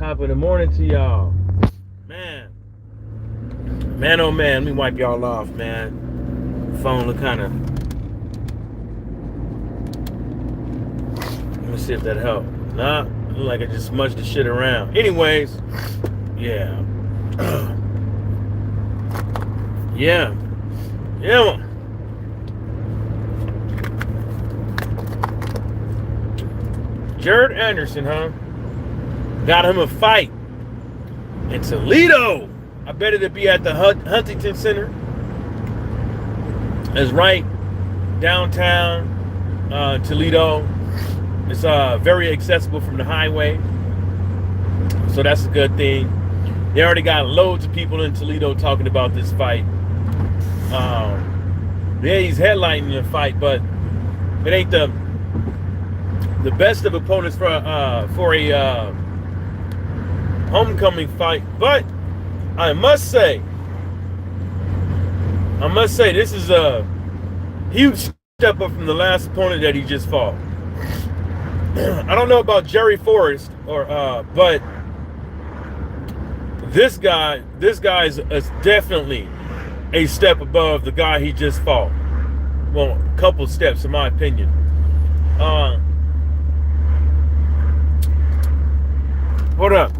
Top of the morning to y'all. Man. Man, oh man. Let me wipe y'all off, man. Phone look kind of... Let me see if that helped. Nah, look like I just smudged the shit around. Anyways, yeah. Yeah. Yeah. JARERD Anderson, huh? Got him a fight in Toledo. I bet it'd be at the Huntington Center. It's right downtown Toledo. It's very accessible from the highway, so that's a good thing. They already got loads of people in Toledo talking about this fight. Yeah, he's headlining the fight, but it ain't the best of opponents for a homecoming fight. But I must say this is a huge step up from the last opponent that he just fought. I don't know about Jerry Forrest but this guy is definitely a step above the guy he just fought. Well, a couple steps in my opinion. Hold up.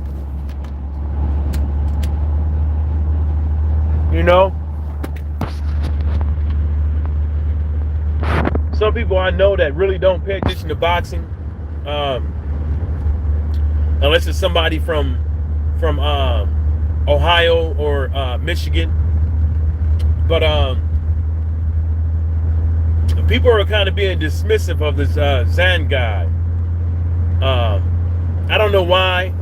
You know, some people I know that really don't pay attention to boxing, unless it's somebody from Ohio or Michigan. But people are kind of being dismissive of this Zhan guy. I don't know why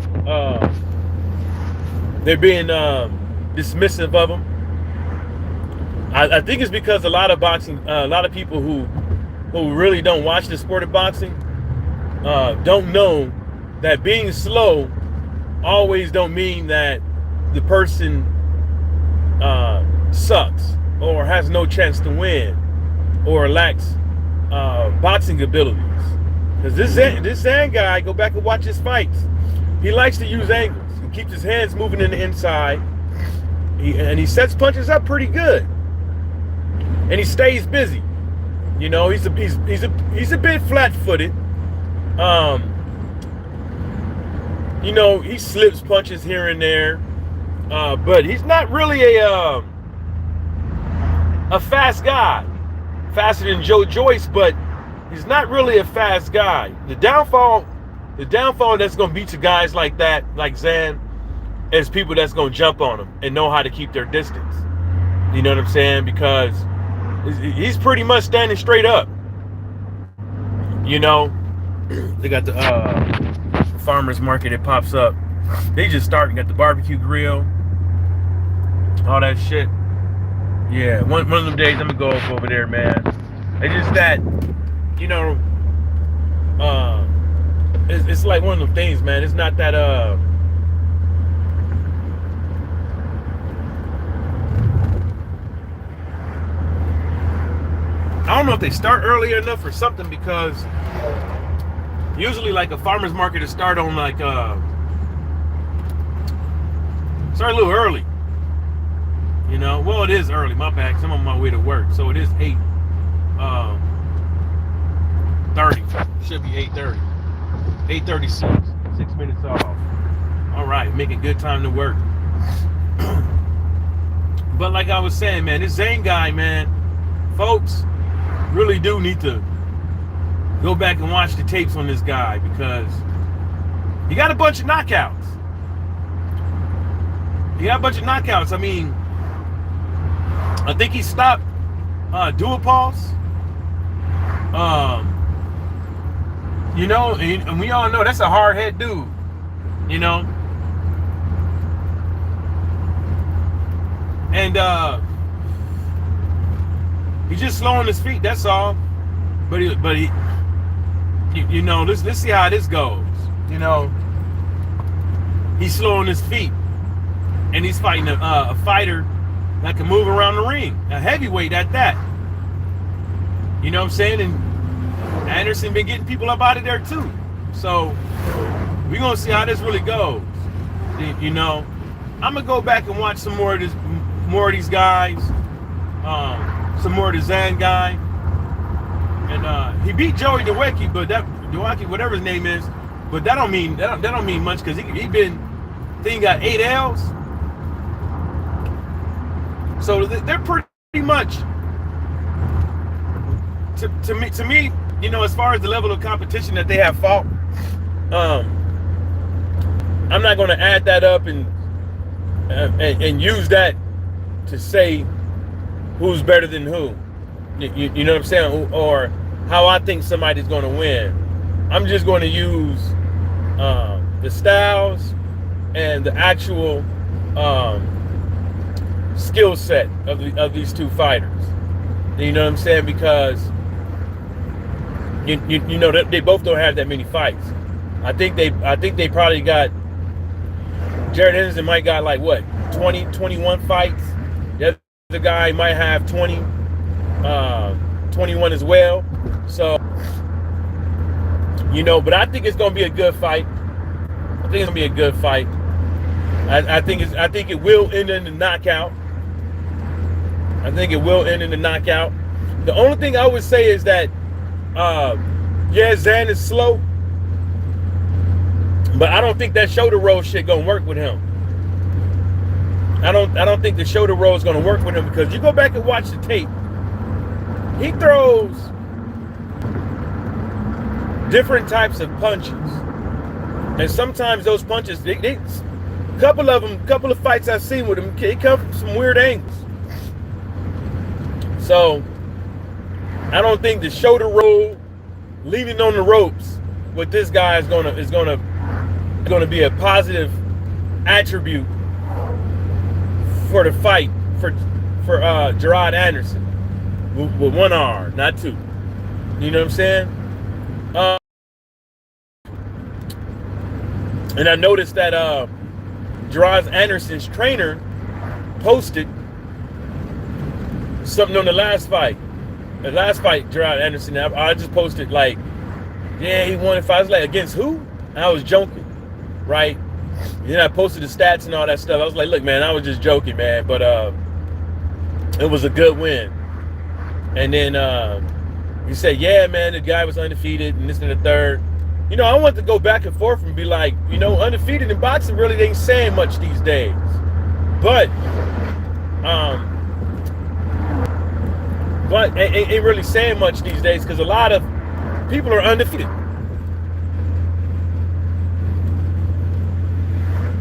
they're being dismissive of him. I think it's because a lot of people who really don't watch the sport of boxing don't know that being slow always don't mean that the person sucks or has no chance to win or lacks boxing abilities. Because this Zhan guy, go back and watch his fights. He likes to use angles. He keeps his hands moving in the inside. And he sets punches up pretty good. And he stays busy. You know, he's a bit flat-footed. You know, he slips punches here and there. But he's not really a fast guy. Faster than Joe Joyce, but he's not really a fast guy. The downfall that's going to beat to guys like that, like Zhan, is people that's going to jump on him and know how to keep their distance. You know what I'm saying? Because he's pretty much standing straight up. You know, they got the farmer's market that pops up. They just started, got the barbecue grill, all that shit. Yeah, one of them days I'm gonna go up over there, man. It's just that, you know, it's like one of them things, man. It's not that I don't know if they start early enough or something, because usually like a farmer's market is start on like start a little early. You know, well, it is early. My bad. I'm on my way to work, so it is 8:30. Should be 8:30. 8:36. 6 minutes off. All right, making good time to work. But like I was saying, man, this Zhan guy, man, folks really do need to go back and watch the tapes on this guy, because he got a bunch of knockouts. I mean, I think he stopped Duopause. You know, and we all know that's a hard head dude. You know, and he's just slow on his feet. That's all. But he, you know, let's see how this goes. You know, he's slow on his feet, and he's fighting a fighter that can move around the ring, a heavyweight at that. You know what I'm saying? And Anderson been getting people up out of there too. So we're gonna see how this really goes. You know, I'm gonna go back and watch some more of these guys, some more of the Zhan guy, and he beat Joey Dwecki, but Dwecki, whatever his name is, but that don't mean much because he got 8 L's, so they're pretty much to me, you know, as far as the level of competition that they have fought. I'm not going to add that up and use that to say who's better than who. You know what I'm saying? Or how I think somebody's going to win. I'm just going to use the styles and the actual skill set of these two fighters. You know what I'm saying? Because you know they both don't have that many fights. I think they probably got. Jared Henderson might got like what, 20, 21 fights. The other guy might have 20, 21 as well. So, you know, but I think it's gonna be a good fight. I think it's gonna be a good fight. I think it will end in the knockout. I think it will end in the knockout. The only thing I would say is that, yeah, Zhan is slow. But I don't think that shoulder roll shit gonna work with him. I don't think the shoulder roll is gonna work with him because you go back and watch the tape. He throws different types of punches, and sometimes those punches, couple of fights I've seen with him, they come from some weird angles. So I don't think the shoulder roll, leaning on the ropes with this guy is gonna be a positive attribute for the fight for Jared Anderson with one arm, not two. You know what I'm saying? And I noticed that Jared Anderson's trainer posted something on the last fight. The last fight, Jared Anderson, I just posted like, yeah, he won 5 fights. Like, against who? And I was joking. Right? Then I posted the stats and all that stuff. I was like, look, man, I was just joking, man. But it was a good win. And then he said, yeah, man, the guy was undefeated and this and the third. You know, I want to go back and forth and be like, you know, undefeated in boxing really ain't saying much these days. But ain't really saying much these days because a lot of people are undefeated.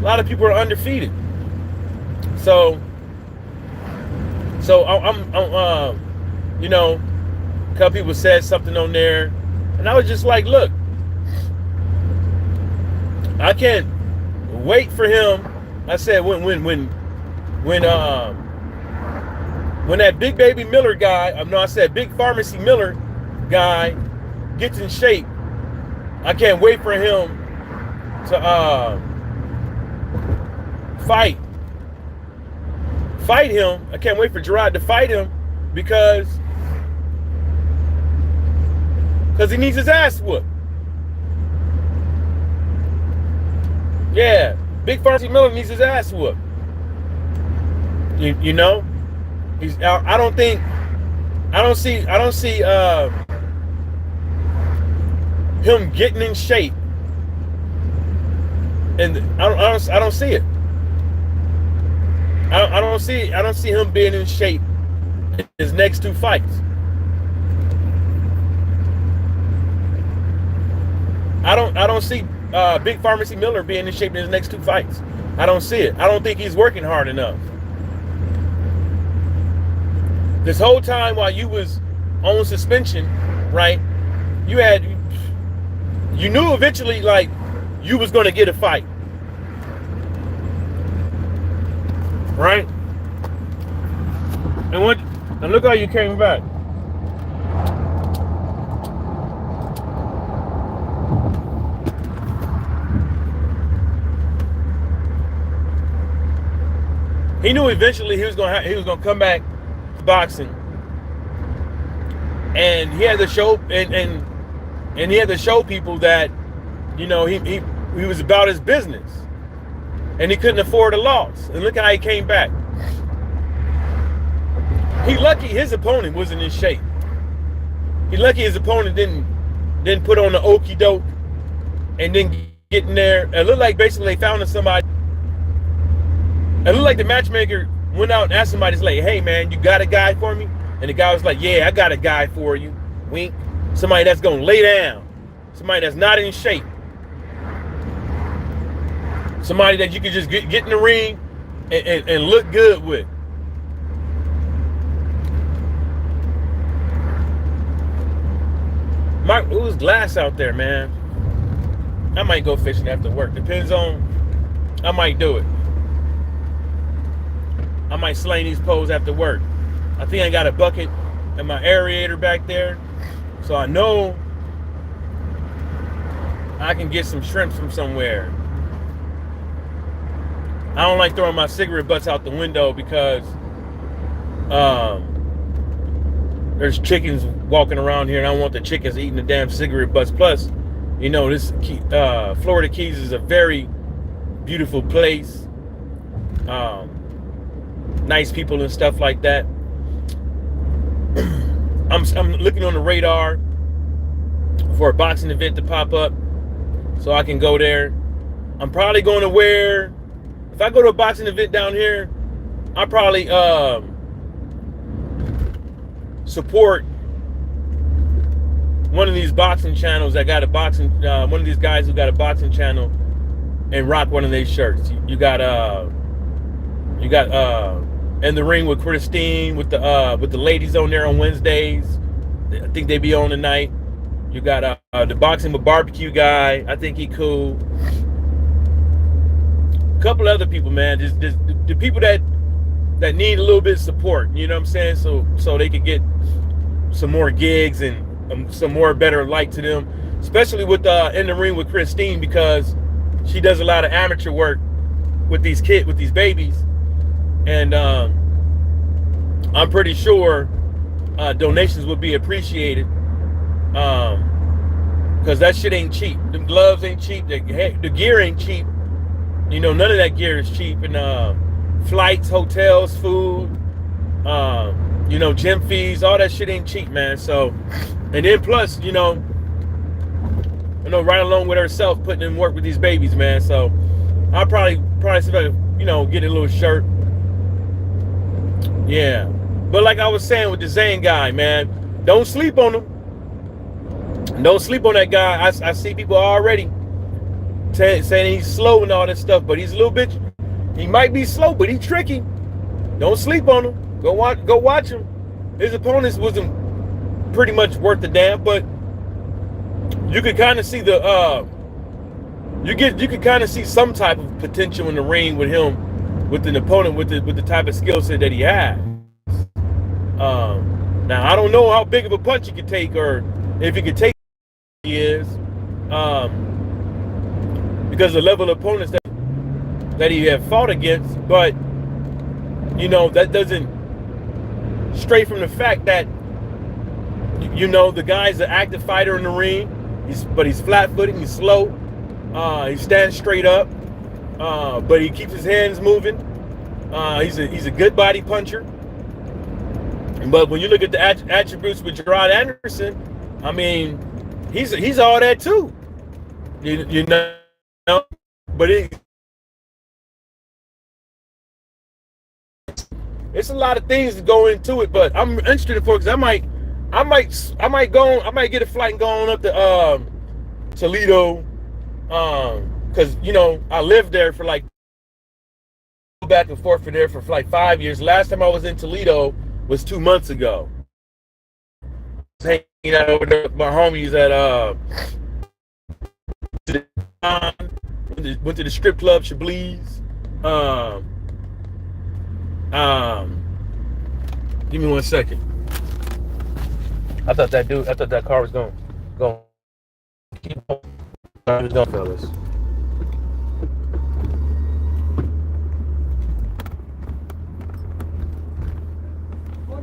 A lot of people are undefeated. So I'm you know, a couple people said something on there, and I was just like, look, I can't wait for him. I said when that Big Baby Miller guy, I said Big Pharmacy Miller guy gets in shape, I can't wait for him to fight him. I can't wait for Jared to fight him because he needs his ass whooped. Yeah, Big Pharmacy Miller needs his ass whooped. You know, I don't see him getting in shape, and I don't see it. I don't see him being in shape in his next 2 fights. I don't see Big Pharmacy Miller being in shape in his next 2 fights. I don't see it. I don't think he's working hard enough. This whole time while you was on suspension, right? You knew eventually like you was gonna get a fight. Right? And look how you came back. He knew eventually he was gonna come back to boxing, and he had to show and he had to show people that, you know, he was about his business. and he couldn't afford a loss. And look how he came back. He lucky his opponent wasn't in shape. He lucky his opponent didn't put on the okie doke and then get in there. It looked like basically they found somebody. It looked like the matchmaker went out and asked somebody, like, hey man, you got a guy for me? And the guy was like, yeah, I got a guy for you. Wink. Somebody that's gonna lay down. Somebody that's not in shape. Somebody that you can just get in the ring and look good with. It was glass out there, man. I might go fishing after work. Depends on, I might do it. I might slay these poles after work. I think I got a bucket and my aerator back there. So I know I can get some shrimps from somewhere. I don't like throwing my cigarette butts out the window because there's chickens walking around here and I don't want the chickens eating the damn cigarette butts. Plus, you know, this Florida Keys is a very beautiful place. Nice people and stuff like that. I'm looking on the radar for a boxing event to pop up so I can go there. I'm probably going to wear, if I go to a boxing event down here, I'll probably support one of these boxing channels that got a boxing, one of these guys who got a boxing channel and rock one of these shirts. You got In the Ring with Christine with the ladies on there on Wednesdays. I think they be on tonight. You got the Boxing with Barbecue guy. I think he cool. A couple other people, man. Just the people that need a little bit of support. You know what I'm saying? So they could get some more gigs and some more better light to them. Especially with In the Ring with Christine, because she does a lot of amateur work with these kids, with these babies. And I'm pretty sure donations would be appreciated, because that shit ain't cheap. The gloves ain't cheap. The gear ain't cheap. You know, none of that gear is cheap. And flights, hotels, food, you know, gym fees, all that shit ain't cheap, man. So, and then plus, you know, right along with herself, putting in work with these babies, man. So I'll probably see if I can, you know, get a little shirt. Yeah, but like I was saying with the Zhan guy, man, don't sleep on him. Don't sleep on that guy. I see people already saying he's slow and all that stuff, but he's a little bit. He might be slow, but he's tricky. Don't sleep on him. Go watch him. His opponents wasn't pretty much worth the damn, but you could kind of see you could kind of see some type of potential in the ring with him. With an opponent with the type of skill set that he has. Now I don't know how big of a punch he could take, or if he could take he is, because the level of opponents that he have fought against. But you know, that doesn't stray from the fact that, you know, the guy's an active fighter in the ring. But he's flat-footed. He's slow. He stands straight up. But he keeps his hands moving. He's a good body puncher. But when you look at the attributes with Gerard Anderson, I mean, he's all that too. You know, but it's a lot of things to go into it. But I'm interested for it, because I might get a flight and go on up to Toledo. Because, you know, I lived there for like, back and forth for like 5 years. Last time I was in Toledo was 2 months ago. Hanging out over there with my homies at went to the strip club Chablis. Give me 1 second. I thought that car was going keep on. Fellas.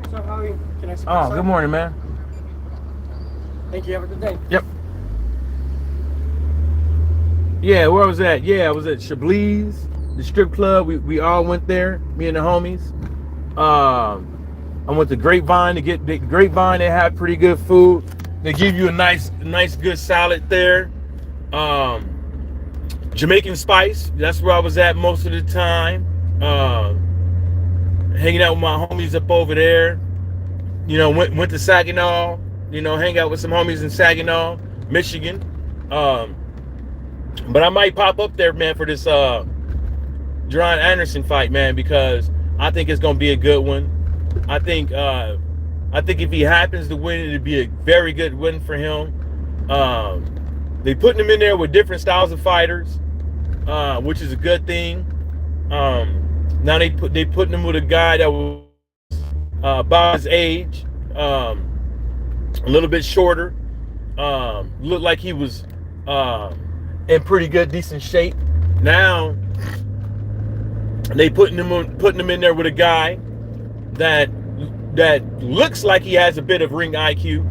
So how are you? Can I Oh, good morning, man. Thank you. Have a good day. Yep. Yeah, where was that? Yeah, I was at Chablis. the strip club. We all went there, me and the homies. I went to Grapevine to get the Grapevine. They have pretty good food. They give you a nice good salad there. Jamaican Spice, that's where I was at most of the time. Hanging out with my homies up over there. You know, went to Saginaw, you know, hang out with some homies in Saginaw, Michigan. But I might pop up there, man, for this John Anderson fight, man, because I think it's gonna be a good one. I think if he happens to win, it'd be a very good win for him. They putting him in there with different styles of fighters, which is a good thing. Now they putting him with a guy that was about his age, a little bit shorter, looked like he was in pretty good, decent shape. Now they putting him in there with a guy that looks like he has a bit of ring IQ,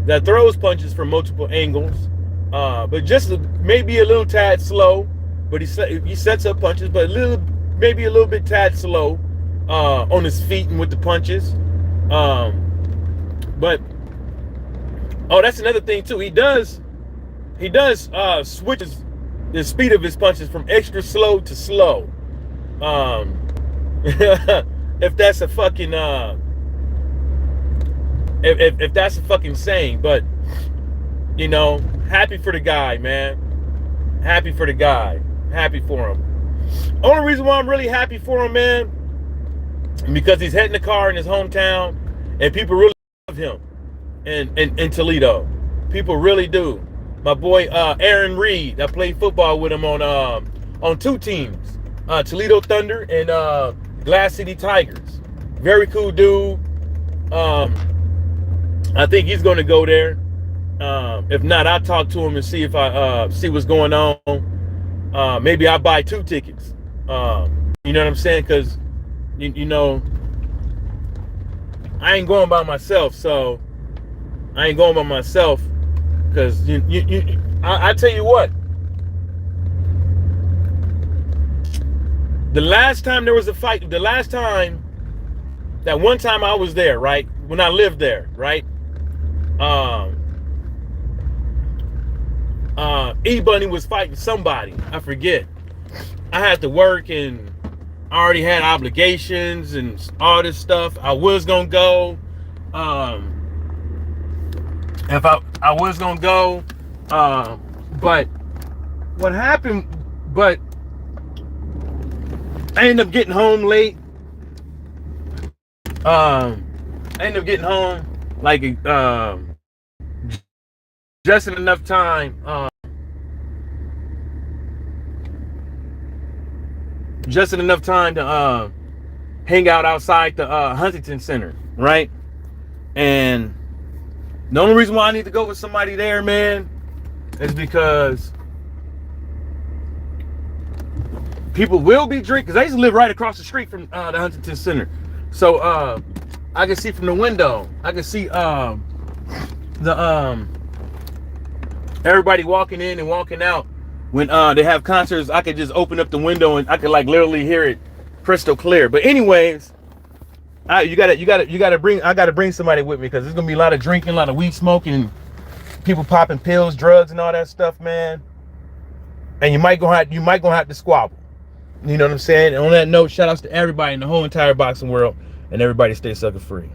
that throws punches from multiple angles, but just maybe a little tad slow. But he sets up punches, but maybe a little bit tad slow on his feet and with the punches. But that's another thing too. He does switch the speed of his punches from extra slow to slow. If that's a fucking if that's a fucking saying, but you know, happy for the guy, man. Happy for the guy. Happy for him. Only reason why I'm really happy for him, man, because he's heading the car in his hometown, and people really love him in Toledo. People really do. My boy Aaron Reed, I played football with him on two teams, Toledo Thunder and Glass City Tigers. Very cool dude. I think he's gonna go there. If not, I'll talk to him and see if I see what's going on. Maybe I'll buy 2 tickets. You know what I'm saying? Because you know, I ain't going by myself, so I ain't going by myself. Because I tell you what, the last time there was a fight, that one time I was there, right? When I lived there, right? E-Bunny was fighting somebody. I forget. I had to work and I already had obligations and all this stuff. I was gonna go. If I was gonna go, but what happened? But I ended up getting home late. I ended up getting home like just in enough time. Just in enough time to hang out outside the Huntington Center, right? And the only reason why I need to go with somebody there, man, is because people will be drinking. Because I used to live right across the street from the Huntington Center, so I can see from the window. I can see everybody walking in and walking out. When they have concerts, I could just open up the window and I could like literally hear it crystal clear. But anyways, I gotta bring somebody with me, because there's gonna be a lot of drinking, a lot of weed smoking, people popping pills, drugs, and all that stuff, man. And you might gonna have to squabble. You know what I'm saying? And on that note, shout outs to everybody in the whole entire boxing world, and everybody stay sucker free.